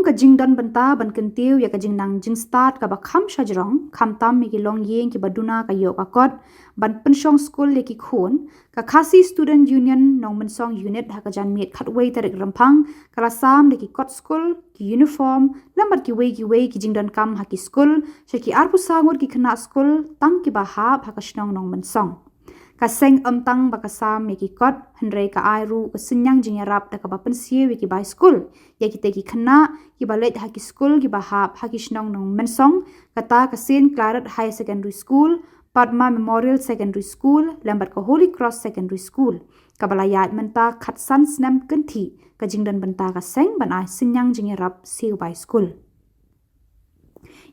ka jingdan banta ban kentiu ya ka jingnang jing start ka ba kham shajrong kham tam mi ki long yeng ki baduna ka yo ka kot ban penshong school le ki khun ka khasi student union nong mensong unit ha ka jan miet khatwei tarik rampang kala sam le ki kot school ki uniform lambat ki wei ki jingdan kam ha ki school she ki arpu sangur ki khna school tang ki ba ha ka shnong nong mensong ka seng tang ba ka sam ki kot hendrei ka airu ka sinyang jingarap da ka ba pensie wi ki bai school ya ki te ki khna ki ba let ha ki school ki ba ha ki shnong nong mensong kata ka St Claret High Secondary School Padma Memorial Secondary School lambat ka Holy Cross Secondary School ka balayat menta khatsan snam kenti ka jingdan benta ka seng ban ai sinyang jingarap siu bai school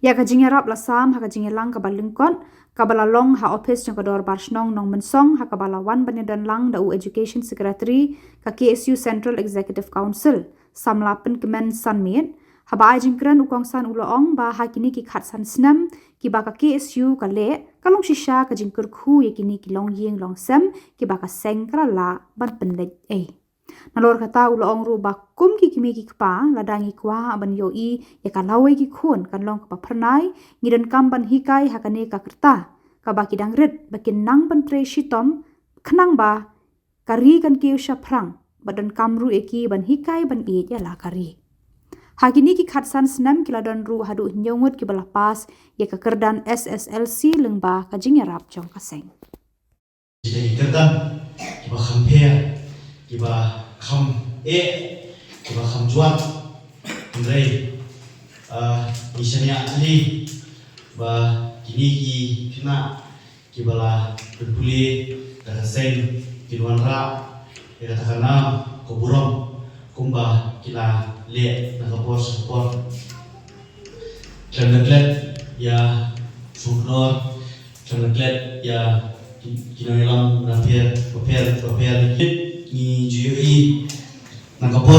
ya ka jingarap la sam ha ka jingelang ka balungkot kabala long ha office jang kador barshnong nong mensong ha kabala wan banyadan lang da education secretary ka KSU Central Executive Council samla pen kemen sanmit ha ba jingkran ukong san uloong ba ha kini ki khatsan snam ki ba ka KSU ka le kalong shisha ka jingkur khu ye kini ki long yeng long sem ki ba ka seng kra la ban pendet nalor kata uloong ru ba kum ki kimi ki kpa ladangi kwa ban yo I ya ka lawe ki khun kan long ka pernai ngidan kam ban hikai hakane ka kerta ka ba ki dang rit bakin nang ban tre shitom khnang ba kari kan ki usha phrang badan kamru eki ban hikai ban I ya la kari hakini ki khatsan snam ki ladan ru hadu nyongut ki bala pas ya ka kerdan SSLC lengba ka jingerap jong ka seng jadi kerdan ki ba khampea kiba kham kiba kham juat ndrei isanya ali ba kini ki kina kibala berpuli dan sen kinuan ra ya katakanlah koburom kumba kila le na kapor support chanaklet ya sunor chanaklet ya kinoilang na paper ni GUI nakapor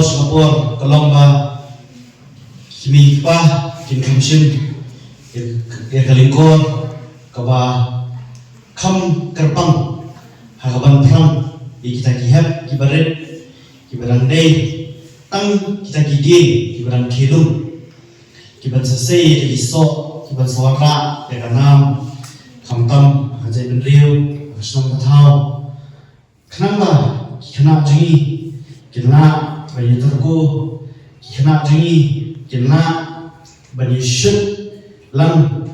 kalomba kimi pa kinkamshin ya kalingkor kaba kham kerpang hakaban prang kita kihap kibaret kibarang day tang kita kiging kibarang kilum kiban sasay kiso kiban sawara ya kanam khamtam hajay benriu asnam kathaw khnamba kena jengi kena bayi terko kena jengi kena bayi shut lang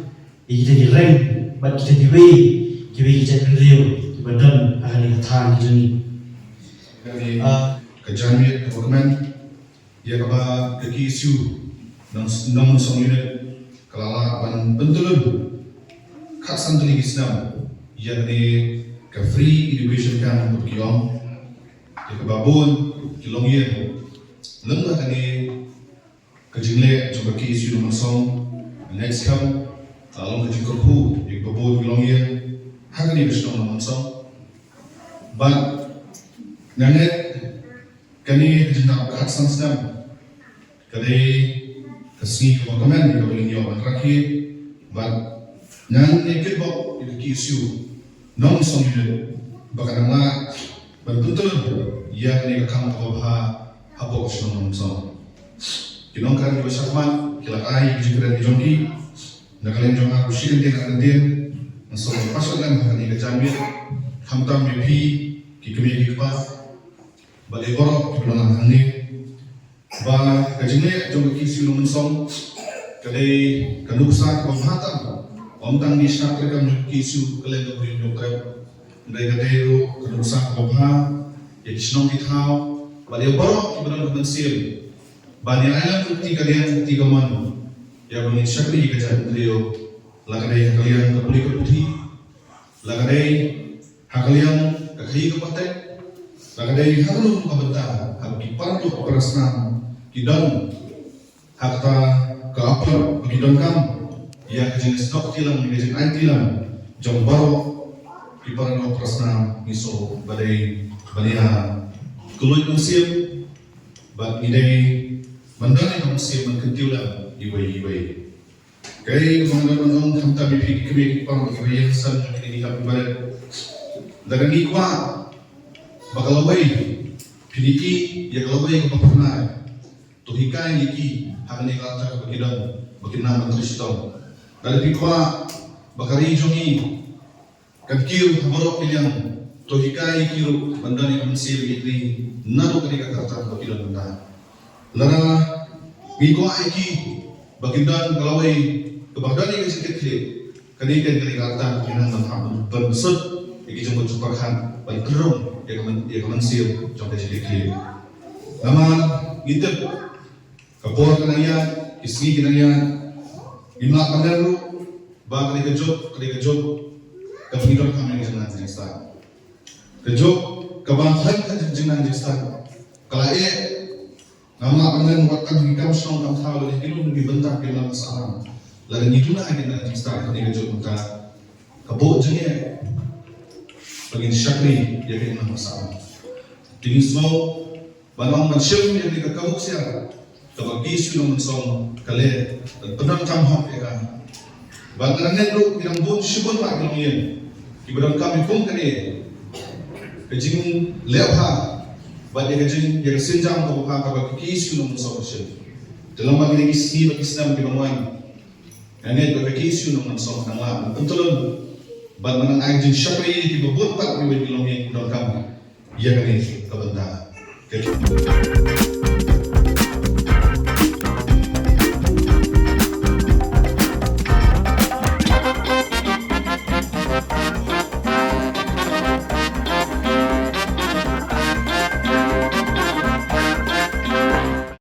kita direng bat kita kiwi kita beriu badan ahli katan jengi dari kejamiat government ya kaba kaki isu nang song unit kelala ban pentulun khak santuli gisnam ya ni ke free education kan untuk kiong ke babon kilong yen lengah kani kejingle coba ki isu nomor song next come talong kejingkor hu ke babon kilong yen hagani bisno nomor song but nanet kani kejingka hak sansam kali kasih komen di kabelin yo anraki but nan ikut bok ki isu nomor song yen bakanala betul ya ni kakam ha habok snonom so kinong kan yo sakman kilai bijikran di jongi nakalen jonga kushir dia kan dia so pasal kan ni kejamit khamtam mepi ki kemi ki pa bale borok ki pulang ni ba kajine jonga ki sinom song kale kanuksa ko hatam om tang ni snak rekam ki su kale ko yo trap ndai kadero kanuksa ko ha ya kisnong kithaw bali borok kibaran kabansil bani alam ti kalian ti gaman ya bani syakri kajan trio lagadai kalian kapuli kaputi lagadai hakalian kakai kapate lagadai halu kabanta habki parto prasna kidon hakta kaapar kidon kam ya kajin stok tilang kajin antilang jong borok kibaran prasna miso badai bania kuloy musim bag idai mandani musim mengkentiula iwai kai mangandang khamta bipi kemi pang iwai san kini hab barat dagang ikwa bakalawai piliki ya kalawai kapapna tuhikai iki hangni kata bakidan bakinam Kristong dari pikwa bakari jongi kadkiru hamarok ilyang tuhikai kiru bandani kamsil itri naru kadika kata bakidan benda lara pikwa iki bakidan kalawai kebakdani kesikit kadika kata kinang manham bersud iki jemput cukarhan banterung ya kemensil jom kesikit nama ngitip kapor kanaya isgi kanaya imla pandaru ba kali kejok kapingidon kami dengan jenistan kejok kabanghan dengan jenistan kala nama pandan waktu hikam song kam thalo ni kilo ni bentak ke dalam salam lalu ngituna dengan jenistan kali kejok muka kabo jenge bagi syakri ya ke dalam salam ini semua Banang manusia yang dikatakan siapa? Kalau isu yang mensong kale pedang tamhok ya kan. Bangan itu yang pun syukur pak kelongin. Kibadang kami pun kene. Kejing leha. Bagi kejing yang senjang kau buka kalau isu yang mensong syukur. Dalam bagi isi bagi Islam di bawah. Yang bagi isu yang mensong tanglah. Betul. Bangan anjing syukur ini dibubut pak kelongin dalam kami. Ia kene kebentar. Thank you.